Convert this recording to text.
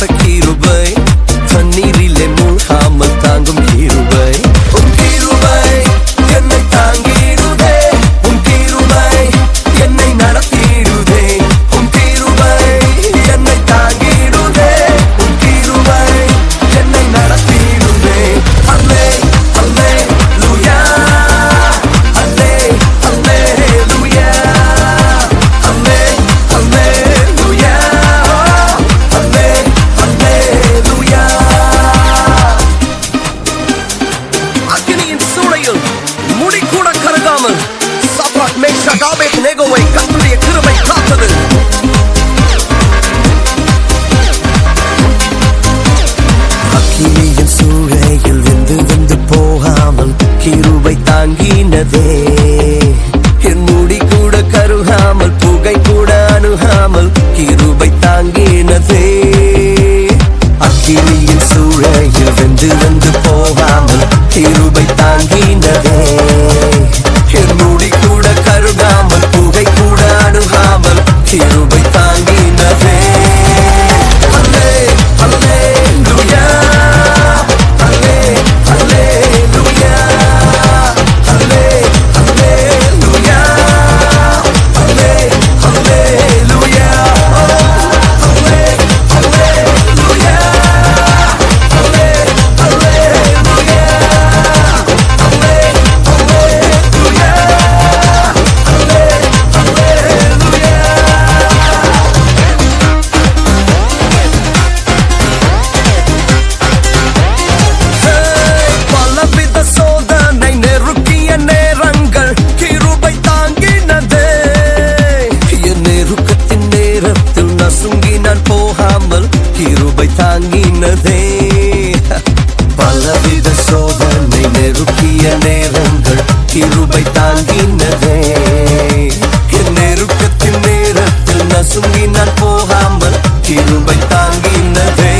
காத்த கிருபை தண்ணீரிலே மூழ்காமல் தாங்கும் கிருபை உன் கிருபை என்னை தாங்கிடுதே உன் கிருபை என்னை நடத்திடுதே உன் கிருபை என்னை தாங்கிடுதே உன் கிருபை என்னை நடத்திடுதே அல்லே அல்லேலூயா அல்லே அல்லேலூயா அல்லே அல்லேலூயா அல்லே அல்லேலூயா அக்கினியின் சூளையில் முடி கூட கருகாமல் சாத்ராக் மேஷாக் ஆபேத்நேகோவை கர்த்தருடைய கிருபை காத்தது அக்கினியின் சூளையில் வெந்து போகாமல் கிருபை தாங்கினதே என் முடி கூட கருகாமல் புகை கூட அணுகாமல் கிருபை தாங்கினதே அக்கினியின் சூளையில் வெந்து போகாமல் கிருபை தாங்கினதே என் முடி கூட கருகாமல் புகை கூட அணுகாமல் கிருபை தாங்கினதே அல்லே அல்லேலூயா அல்லே அல்லேலூயா அல்லே அல்லேலூயா அல்லே அல்லேலூயா அல்லே அல்லேலூயா அல்லே அல்லேலூயா அல்லே அல்லேலூயா அல்லே அல்லேலூயா பலவித சோதனை நெருக்கிய நேரங்கள் கிருபை தாங்கினதே என் நெருக்கத்தின் நேரத்தில் நசுங்கி நான் போகாமல் கிருபை தாங்கினதே பலவித சோதனை நெருக்கிய நேரங்கள் கிருபை தாங்கினதே என் நெருக்கத்தின் நேரத்தில் நசுங்கி நான் போகாமல் கிருபை தாங்கினதே